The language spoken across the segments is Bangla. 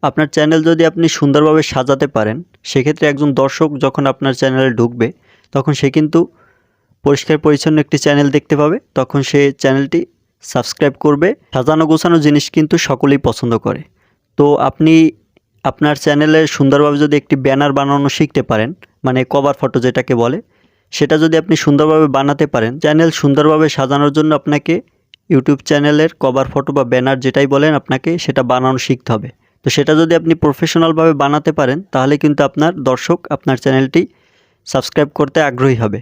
আপনার চ্যানেল যদি আপনি সুন্দরভাবে সাজাতে পারেন, সেক্ষেত্রে একজন দর্শক যখন আপনার চ্যানেলে ঢুকবে, তখন সে কিন্তু পরিষ্কার পরিচ্ছন্ন একটি চ্যানেল দেখতে পাবে। তখন সে চ্যানেলটি সাবস্ক্রাইব করবে। সাজানো গোছানো জিনিস কিন্তু সকলেই পছন্দ করে। তো আপনি আপনার চ্যানেলে সুন্দরভাবে যদি একটি ব্যানার বানানো শিখতে পারেন, মানে কভার ফটো যেটাকে বলে, সেটা যদি আপনি সুন্দরভাবে বানাতে পারেন, চ্যানেল সুন্দরভাবে সাজানোর জন্য আপনাকে ইউটিউব চ্যানেলের কভার ফটো বা ব্যানার যেটাই বলেন, আপনাকে সেটা বানানো শিখতে হবে। তো সেটা যদি আপনি প্রফেশনালভাবে বানাতে পারেন, তাহলে কিন্তু আপনার দর্শক আপনার চ্যানেলটি সাবস্ক্রাইব করতে আগ্রহী হবে।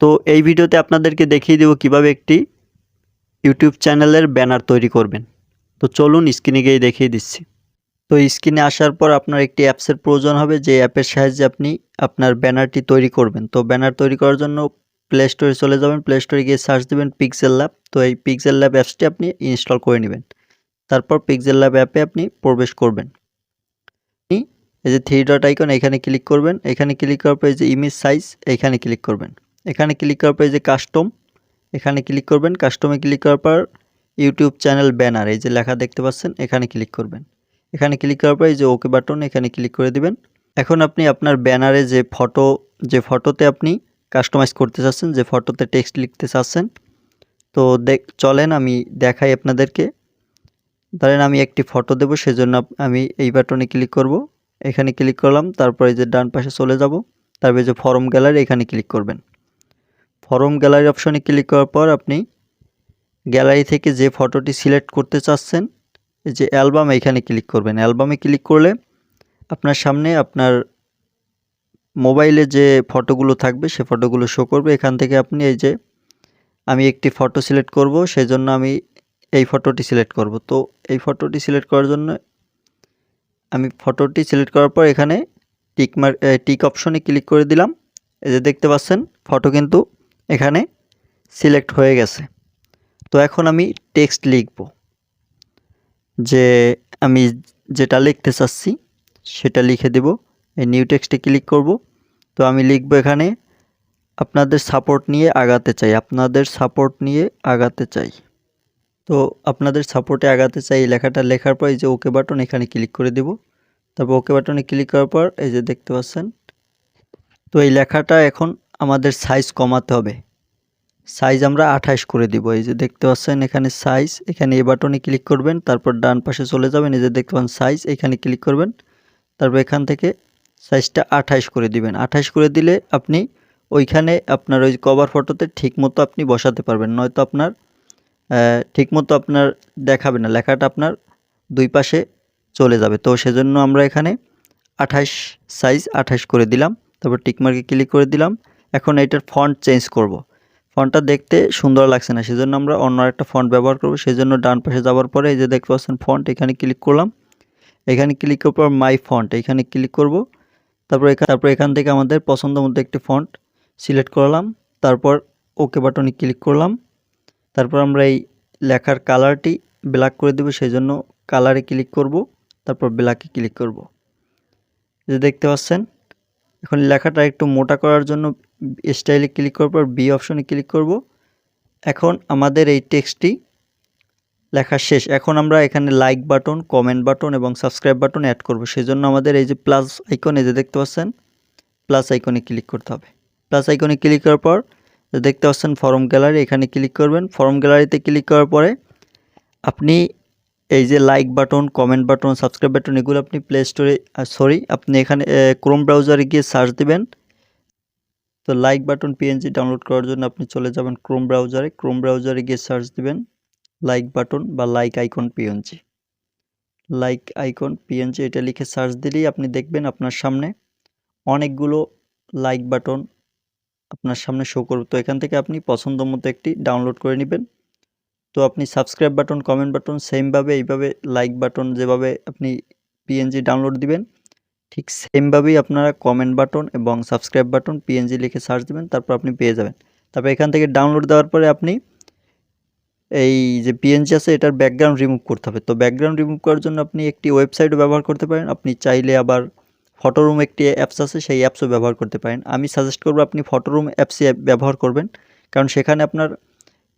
তো এই ভিডিওতে আপনাদেরকে দেখিয়ে দেব কিভাবে একটি ইউটিউব চ্যানেলের ব্যানার তৈরি করবেন। তো চলুন স্ক্রিনে গিয়ে দেখিয়ে দিচ্ছি। তো স্ক্রিনে আসার পর আপনার একটি অ্যাপসের প্রয়োজন হবে, যে অ্যাপের সাহায্যে আপনি আপনার ব্যানারটি তৈরি করবেন। তো ব্যানার তৈরি করার জন্য প্লে স্টোরে চলে যাবেন। প্লে স্টোরে গিয়ে সার্চ দেবেন Pixellab। তো এই Pixellab অ্যাপসটি আপনি ইনস্টল করে নেবেন। তারপর Pixellab অ্যাপে আপনি প্রবেশ করবেন। এই যে 3 ডট আইকন, এখানে ক্লিক করবেন। এখানে ক্লিক করার পর এই যে ইমেজ সাইজ, এখানে ক্লিক করবেন। এখানে ক্লিক করার পর এই যে কাস্টম, এখানে ক্লিক করবেন। কাস্টমে ক্লিক করার পর ইউটিউব চ্যানেল ব্যানার, এই যে লেখা দেখতে পাচ্ছেন, এখানে ক্লিক করবেন। এখানে ক্লিক করার পর এই যে ওকে বাটন, এখানে ক্লিক করে দিবেন। এখন আপনি আপনার ব্যানারে যে ফটোতে আপনি কাস্টমাইজ করতে চাচ্ছেন, যে ফটোতে টেক্সট লিখতে চাচ্ছেন, তো চলেন আমি দেখাই আপনাদেরকে। ধরেন আমি একটি ফটো দেব, সেজন্য আমি এই বাটনে ক্লিক করব। এখানে ক্লিক করলাম। তারপরে যে ডান পাশে চলে যাব। তারপরে যে ফরম গ্যালারি, এখানে ক্লিক করবেন। ফরম গ্যালারি অপশনে ক্লিক করার পর আপনি গ্যালারি থেকে যে ফটোটি সিলেক্ট করতে চাচ্ছেন, এই যে অ্যালবাম, এখানে ক্লিক করবেন। অ্যালবামে ক্লিক করলে আপনার সামনে আপনার মোবাইলে যে ফটোগুলো থাকবে সে ফটোগুলো শো করবে। এখান থেকে আপনি এই যে আমি একটি ফটো সিলেক্ট করব, সেজন্য আমি এই ফটোটি সিলেক্ট করব। তো এই ফটোটি সিলেক্ট করার জন্য আমি ফটোটি সিলেক্ট করার পর এখানে টিক অপশনে ক্লিক করে দিলাম। এই যে দেখতে পাচ্ছেন ফটো কিন্তু এখানে সিলেক্ট হয়ে গেছে। তো এখন আমি টেক্সট লিখব, যে আমি যেটা লিখতে চাচ্ছি সেটা লিখে দেব। এই নিউ টেক্সটে ক্লিক করব। তো আমি লিখব এখানে আপনাদের সাপোর্ট নিয়ে আগাতে চাই, আপনাদের সাপোর্ট নিয়ে আগাতে চাই। তো আপনাদের সাপোর্টে আগাতে চাই এই লেখাটা লেখার পর এই যে ওকে বাটন, এখানে ক্লিক করে দেব। তারপর ওকে বাটনে ক্লিক করার পর এই যে দেখতে পাচ্ছেন, তো এই লেখাটা এখন আমাদের সাইজ কমাতে হবে। সাইজ আমরা 28 করে দিব। এই যে দেখতে পাচ্ছেন এখানে সাইজ, এখানে এই বাটনে ক্লিক করবেন। তারপর ডান পাশে চলে যাবেন। এই যে দেখতে পাচ্ছেন সাইজ, এখানে ক্লিক করবেন। তারপর এখান থেকে সাইজটা 28 করে দিবেন। 28 করে দিলে আপনি ওইখানে আপনার ওই কভার ফটোতে ঠিকমতো আপনি বসাতে পারবেন, নয়তো আপনার ঠিকমতো আপনার দেখাবে না, লেখাটা আপনার দুই পাশে চলে যাবে। তো সেজন্য আমরা এখানে 28 সাইজ 28 করে দিলাম। তারপর টিকমার্কে ক্লিক করে দিলাম। এখন এটার ফন্ট চেঞ্জ করব। ফন্টটা দেখতে সুন্দর লাগছে না, সেজন্য আমরা অন্য একটা ফন্ট ব্যবহার করব। সেজন্য ডান পাশে যাওয়ার পরে এই যে দেখতে পাচ্ছেন ফন্ট, এখানে ক্লিক করলাম। এখানে ক্লিক করার পর মাই ফন্ট, এখানে ক্লিক করব। তারপর এখান থেকে আমাদের পছন্দ মতো একটি ফন্ট সিলেক্ট করলাম। তারপর ওকে বাটনে ক্লিক করলাম। তারপর আমরা এই লেখার কালারটি ব্ল্যাক করে দেব, সেজন্য কালারে ক্লিক করব। তারপর ব্ল্যাকে ক্লিক করব। যে দেখতে পাচ্ছেন এখন লেখাটা একটু মোটা করার জন্য স্টাইলে ক্লিক করার পর বি অপশনে ক্লিক করব। এখন আমাদের এই টেক্সটটি লেখা শেষ। এখন আমরা এখানে লাইক বাটন, কমেন্ট বাটন এবং সাবস্ক্রাইব বাটন অ্যাড করব। সেজন্য আমাদের এই যে প্লাস আইকন, এই যে দেখতে পাচ্ছেন প্লাস আইকনে ক্লিক করতে হবে। প্লাস আইকনে ক্লিক করার পর দেখতে পাচ্ছেন ফরম গ্যালারি, এখানে ক্লিক করবেন। ফরম গ্যালারিতে ক্লিক করার পরে আপনি এই যে like button, comment button, subscribe button, এগুলো আপনি প্লে স্টোরে আপনি এখানে ক্রোম ব্রাউজারে গিয়ে সার্চ দিবেন। তো লাইক বাটন পিএনজি ডাউনলোড করার জন্য আপনি চলে যাবেন ক্রোম ব্রাউজারে। ক্রোম ব্রাউজারে গিয়ে সার্চ দিবেন লাইক বাটন বা like icon PNG. Like icon PNG এটা লিখে সার্চ দিলেই আপনি দেখবেন আপনার সামনে অনেকগুলো লাইক বাটন আপনার সামনে শো করবে। তো এখান থেকে আপনি পছন্দ মতো একটি ডাউনলোড করে নেবেন। তো আপনি সাবস্ক্রাইব বাটন, কমেন্ট বাটন সেমভাবে এইভাবে লাইক বাটন যেভাবে আপনি পিএনজি ডাউনলোড দিবেন, ঠিক সেমভাবেই আপনারা কমেন্ট বাটন এবং সাবস্ক্রাইব বাটন পিএনজি লিখে সার্চ দিবেন, তারপর আপনি পেয়ে যাবেন। তারপর এখান থেকে ডাউনলোড দেওয়ার পরে আপনি এই যে পিএনজি আছে এটার ব্যাকগ্রাউন্ড রিমুভ করতে হবে। তো ব্যাকগ্রাউন্ড রিমুভ করার জন্য আপনি একটি ওয়েবসাইটও ব্যবহার করতে পারেন। আপনি চাইলে আবার ফটোরুম একটি অ্যাপস আছে, সেই অ্যাপসও ব্যবহার করতে পারেন। আমি সাজেস্ট করব আপনি ফটোরুম অ্যাপসই ব্যবহার করবেন, কারণ সেখানে আপনার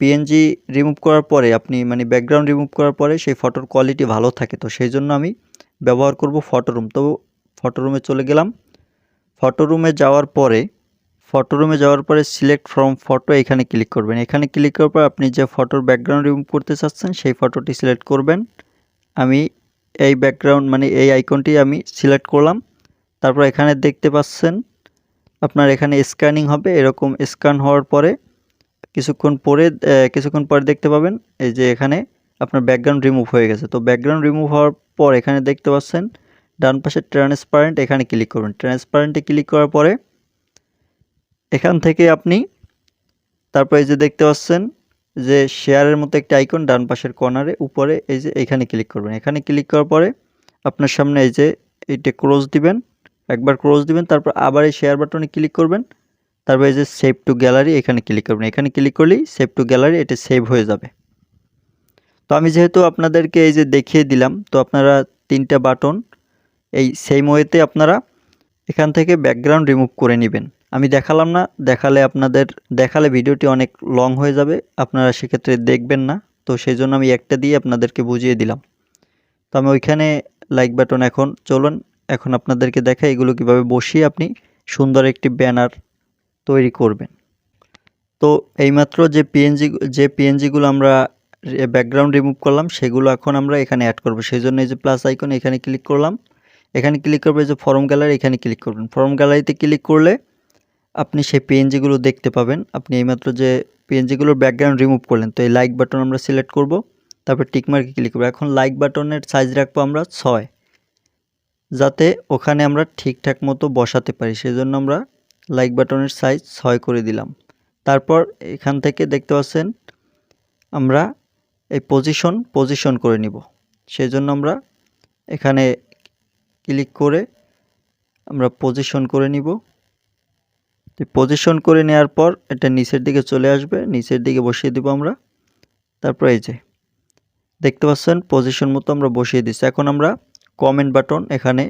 পিএনজি রিমুভ করার পরে আপনি ব্যাকগ্রাউন্ড রিমুভ করার পরে সেই ফটোর কোয়ালিটি ভালো থাকে। তো সেই জন্য আমি ব্যবহার করব ফটো রুম। তো ফটো রুমে চলে গেলাম। ফটো রুমে যাওয়ার পরে সিলেক্ট ফ্রম ফটো এখানে ক্লিক করবেন। এখানে ক্লিক করার পর আপনি যে ফটোর ব্যাকগ্রাউন্ড রিমুভ করতে চাচ্ছেন সেই ফটোটি সিলেক্ট করবেন। আমি এই ব্যাকগ্রাউন্ড মানে এই আইকনটি আমি সিলেক্ট করলাম। তারপর এখানে দেখতে পাচ্ছেন আপনার এখানে স্ক্যানিং হবে। এরকম স্ক্যান হওয়ার পরে কিছুক্ষণ পরে দেখতে পাবেন এই যে এখানে আপনার ব্যাকগ্রাউন্ড রিমুভ হয়ে গেছে। তো ব্যাকগ্রাউন্ড রিমুভ হওয়ার পর এখানে দেখতে পাচ্ছেন ডান পাশে ট্রান্সপারেন্ট, এখানে ক্লিক করবেন। ট্রান্সপারেন্টে ক্লিক করার পরে এখান থেকে আপনি তারপর এই যে দেখতে পাচ্ছেন যে শেয়ারের মতো একটা আইকন ডান পাশের কর্নারে উপরে এই যে এখানে ক্লিক করবেন। এখানে ক্লিক করার পরে আপনার সামনে এই যে এইটা ক্লোজ দিবেন, একবার ক্লোজ দিবেন। তারপর আবার এই শেয়ার বাটনে ক্লিক করবেন। তারপর এই যে সেভ টু গ্যালারি এখানে ক্লিক করবেন। এখানে ক্লিক করলেই সেভ টু গ্যালারি এটা সেভ হয়ে যাবে। তো আমি যেহেতু আপনাদেরকে এই যে দেখিয়ে দিলাম, তো আপনারা 3টা বাটন এই সেম ওয়েতে আপনারা এখান থেকে ব্যাকগ্রাউন্ড রিমুভ করে নেবেন। আমি দেখালাম না, দেখালে ভিডিওটি অনেক লং হয়ে যাবে, আপনারা সেক্ষেত্রে দেখবেন না। তো সেই জন্য আমি একটা দিয়ে আপনাদেরকে বুঝিয়ে দিলাম। তো আমি ওইখানে লাইক বাটন চলুন এখন আপনাদেরকে দেখাই এগুলো কিভাবে বসিয়ে আপনি সুন্দর একটি ব্যানার তৈরি করবেন। তো এইমাত্র যে পিএনজিগুলো আমরা ব্যাকগ্রাউন্ড রিমুভ করলাম সেগুলো এখন আমরা এখানে অ্যাড করব। সেই জন্য এই যে প্লাস আইকন এখানে ক্লিক করলাম। এখানে ক্লিক করবে যে ফর্ম গ্যালারি, এখানে ক্লিক করবেন। ফর্ম গ্যালারিতে ক্লিক করলে আপনি সেই পিএনজিগুলো দেখতে পাবেন। আপনি এইমাত্র যে পিএনজিগুলোর ব্যাকগ্রাউন্ড রিমুভ করলেন, তো এই লাইক বাটন আমরা সিলেক্ট করব। তারপর টিকমার্কে ক্লিক করব। এখন লাইক বাটনের সাইজ রাখবো আমরা 6, যাতে ওখানে আমরা ঠিকঠাক মতো বসাতে পারি। সেজন্য আমরা লাইক বাটনের সাইজ 6 করে দিলাম। তারপর এখান থেকে দেখতে পাচ্ছেন আমরা এই পজিশন করে নিব। সেজন্য আমরা এখানে ক্লিক করে আমরা পজিশন করে নিব। পজিশন করে নেওয়ার পর এটা নিচের দিকে চলে আসবে, নিচের দিকে বসিয়ে দিব আমরা। তারপর এই যে দেখতে পাচ্ছেন পজিশন মতো আমরা বসিয়ে দিচ্ছি। এখন আমরা কমেন্ট বাটন এখানে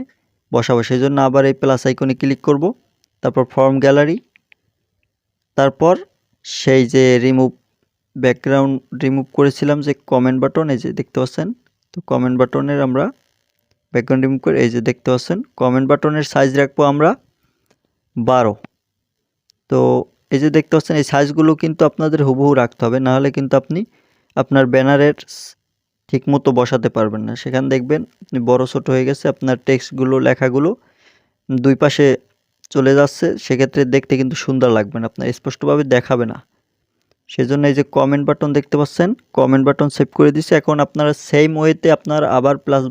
বসাবো। সেই জন্য আবার এই প্লাস আইকনে ক্লিক করব। তারপর ফর্ম গ্যালারি, তারপর সেই যে ব্যাকগ্রাউন্ড রিমুভ করেছিলাম যে কমেন্ট বাটন, এই যে দেখতে পাচ্ছেন। তো কমেন্ট বাটনের আমরা ব্যাকগ্রাউন্ড রিমুভ করে এই যে দেখতে পাচ্ছেন কমেন্ট বাটনের সাইজ রাখবো আমরা 12। তো এই যে দেখতে পাচ্ছেন এই সাইজগুলো কিন্তু আপনাদের হুবহু রাখতে হবে, নাহলে কিন্তু আপনি আপনার ব্যানারের ঠিকমতো বসাতে পারবেন না। সেখানে দেখবেন আপনি বড় ছোট হয়ে গেছে, আপনার টেক্সটগুলো লেখাগুলো দুই পাশে চলে যাচ্ছে, সেক্ষেত্রে দেখতে কিন্তু সুন্দর লাগবে না, আপনার স্পষ্টভাবে দেখাবে না। সেজন্য এই যে কমেন্ট বাটন দেখতে পাচ্ছেন, কমেন্ট বাটন সেভ করে দিয়েছি। এখন আপনারা সেম ওয়েতে আপনারা আবার প্লাস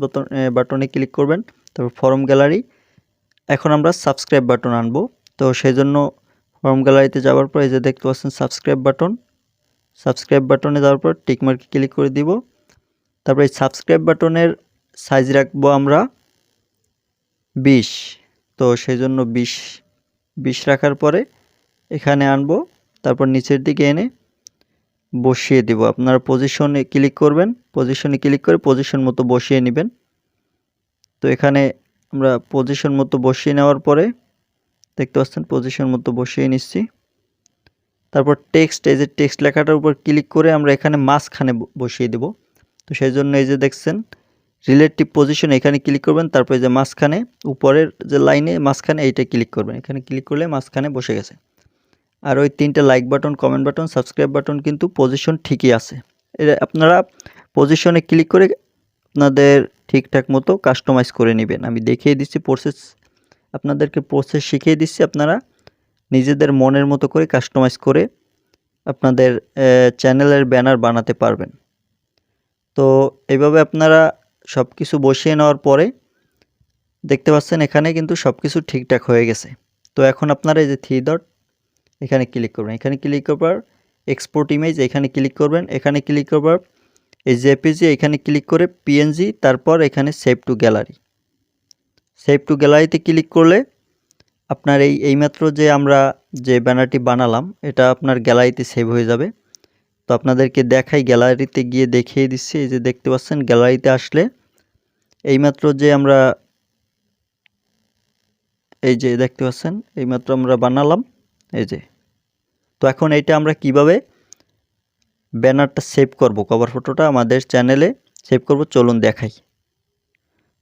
বাটনে ক্লিক করবেন। তারপর ফর্ম গ্যালারি, এখন আমরা সাবস্ক্রাইব বাটন আনবো। তো সেই জন্য ফর্ম গ্যালারিতে যাওয়ার পর এই যে দেখতে পাচ্ছেন সাবস্ক্রাইব বাটনে যাওয়ার পর টিকমার্কে ক্লিক করে দিব। তারপর এই সাবস্ক্রাইব বাটনের সাইজ রাখবো আমরা 20। তো সেই জন্য 20 রাখার পরে এখানে আনবো, তারপর নিচের দিকে এনে বসিয়ে দিব। আপনারা পজিশনে ক্লিক করবেন, পজিশনে ক্লিক করে পজিশন মতো বসিয়ে নেবেন। তো এখানে আমরা পজিশন মতো বসিয়ে নেওয়ার পরে দেখতে পাচ্ছেন পজিশন মতো বসিয়ে নিচ্ছি। তারপর টেক্সট, এই যে টেক্সট লেখাটার উপর ক্লিক করে আমরা এখানে মাঝখানে বসিয়ে দেব। তো সেই জন্য এই যে দেখছেন রিলেটিভ পজিশন, এখানে ক্লিক করবেন। তারপর এই যে মাঝখানে উপরের যে লাইনে মাঝখানে এইটা ক্লিক করবেন। এখানে ক্লিক করলে মাঝখানে বসে গেছে। আর ওই 3টে like button, comment button, subscribe button কিন্তু পজিশন ঠিকই আছে। এটা আপনারা পজিশনে ক্লিক করে আপনাদের ঠিকঠাক মতো কাস্টমাইজ করে নেবেন। আমি দেখিয়ে দিচ্ছি আপনাদেরকে প্রসেস শিখিয়ে দিচ্ছি। আপনারা নিজেদের মনের মতো করে কাস্টমাইজ করে আপনাদের চ্যানেলের ব্যানার বানাতে পারবেন। তো এইভাবে আপনারা সব কিছু বসিয়ে নেওয়ার পরে দেখতে পাচ্ছেন এখানে কিন্তু সব কিছু ঠিকঠাক হয়ে গেছে। তো এখন আপনারা এই যে 3 ডট এখানে ক্লিক করবেন। এখানে ক্লিক করবার এক্সপোর্ট ইমেজ এখানে ক্লিক করবেন। এখানে ক্লিক করবার এই জেপিজি এখানে ক্লিক করে পিএনজি, তারপর এখানে সেভ টু গ্যালারিতে ক্লিক করলে আপনার এইমাত্র যে আমরা যে ব্যানারটি বানালাম এটা আপনার গ্যালারিতে সেভ হয়ে যাবে। তো আপনাদেরকে দেখাই, গ্যালারিতে গিয়ে দেখিয়ে দিচ্ছি। এই যে দেখতে পাচ্ছেন গ্যালারিতে আসলে এইমাত্র যে আমরা এই যে দেখতে পাচ্ছেন এইমাত্র আমরা বানালাম এই যে। তো এখন এইটা আমরা কিভাবে ব্যানারটা সেভ করব, কভার ফটোটা আমাদের চ্যানেলে সেভ করব, চলুন দেখাই।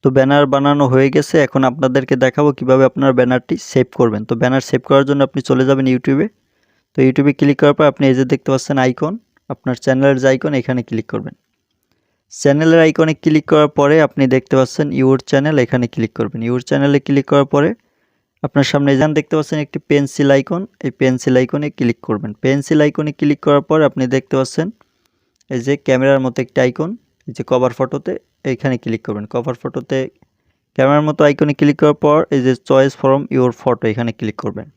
তো ব্যানার বানানো হয়ে গেছে, এখন আপনাদেরকে দেখাবো কিভাবে আপনার ব্যানারটি সেভ করবেন। তো ব্যানার সেভ করার জন্য আপনি চলে যাবেন ইউটিউবে। তো ইউটিউবে ক্লিক করার পর আপনি এই যে দেখতে পাচ্ছেন আইকন, আপনার চ্যানেলের যে আইকন, এখানে ক্লিক করবেন। চ্যানেলের আইকনে ক্লিক করার পরে আপনি দেখতে পাচ্ছেন ইউর চ্যানেল, এখানে ক্লিক করবেন। ইউর চ্যানেলে ক্লিক করার পরে আপনার সামনে এখানে দেখতে পাচ্ছেন একটি পেন্সিল আইকন, এই পেন্সিল আইকনে ক্লিক করবেন। পেন্সিল আইকনে ক্লিক করার পর আপনি দেখতে পাচ্ছেন এই যে ক্যামেরার মতো একটি আইকন, এই যে কভার ফটোতে, এইখানে ক্লিক করবেন। কভার ফটোতে ক্যামেরার মতো আইকনে ক্লিক করার পর এই যে চয়েস ফ্রম ইউর ফটো, এখানে ক্লিক করবেন।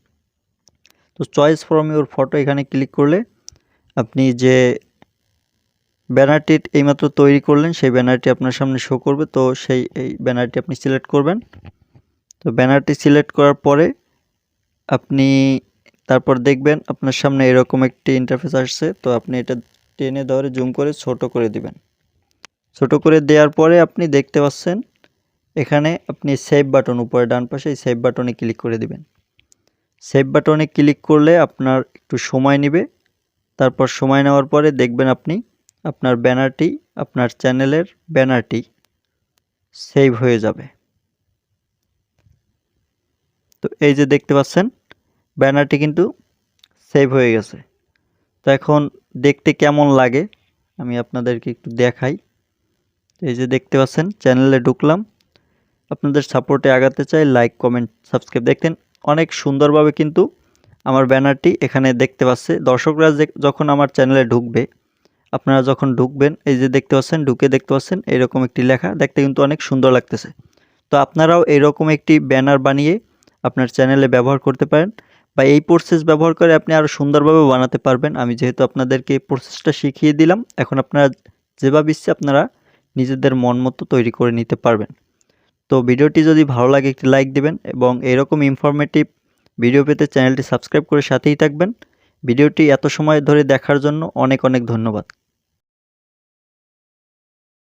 তো চয়েস ফ্রম ইউর ফটো এখানে ক্লিক করলে আপনি যে ব্যানারটি এইমাত্র তৈরি করলেন সেই ব্যানারটি আপনার সামনে শো করবে। তো এই ব্যানারটি আপনি সিলেক্ট করবেন। তো ব্যানারটি সিলেক্ট করার পরে আপনি তারপর দেখবেন আপনার সামনে এরকম একটি ইন্টারফেস আসছে। তো আপনি এটা টেনে ধরে জুম করে ছোট করে দিবেন। ছোট করে দেওয়ার পরে আপনি দেখতে পাচ্ছেন এখানে আপনি সেভ বাটন, উপরে ডান পাশে এই সেভ বাটনে ক্লিক করে দিবেন। সেভ বাটনে ক্লিক করলে আপনার একটু সময় নেবে। তারপর সময় নেওয়ার পরে দেখবেন আপনি আপনার ব্যানারটি, আপনার চ্যানেলের ব্যানারটি সেভ হয়ে যাবে। তো এই যে দেখতে পাচ্ছেন ব্যানারটি কিন্তু সেভ হয়ে গেছে। তো এখন দেখতে কেমন লাগে আমি আপনাদেরকে একটু দেখাই। এই যে দেখতে পাচ্ছেন চ্যানেলে ঢুকলাম, আপনাদের সাপোর্টে আগাতে চাই, লাইক কমেন্ট সাবস্ক্রাইব। দেখতেন অনেক সুন্দরভাবে কিন্তু আমার ব্যানারটি এখানে দেখতে পাচ্ছে। দর্শকরা যখন আমার চ্যানেলে ঢুকবে, আপনারা যখন ঢুকবেন এই যে দেখতে পাচ্ছেন, ঢুকে দেখতে পাচ্ছেন এরকম একটি লেখা, দেখতে কিন্তু অনেক সুন্দর লাগতেছে। তো আপনারাও এরকম একটি ব্যানার বানিয়ে আপনার চ্যানেলে ব্যবহার করতে পারেন, বা এই প্রসেস ব্যবহার করে আপনি আরও সুন্দরভাবে বানাতে পারবেন। আমি যেহেতু আপনাদেরকে প্রসেসটা শিখিয়ে দিলাম, এখন আপনারা যেভাবে ইচ্ছে আপনারা নিজেদের মন মতো তৈরি করে নিতে পারবেন। তো ভিডিওটি যদি ভালো লাগে একটি লাইক দিবেন, এবং এরকম ইনফরমেটিভ ভিডিও পেতে চ্যানেলটি সাবস্ক্রাইব করে সাথেই থাকবেন। ভিডিওটি এত সময় ধরে দেখার জন্য অনেক অনেক ধন্যবাদ।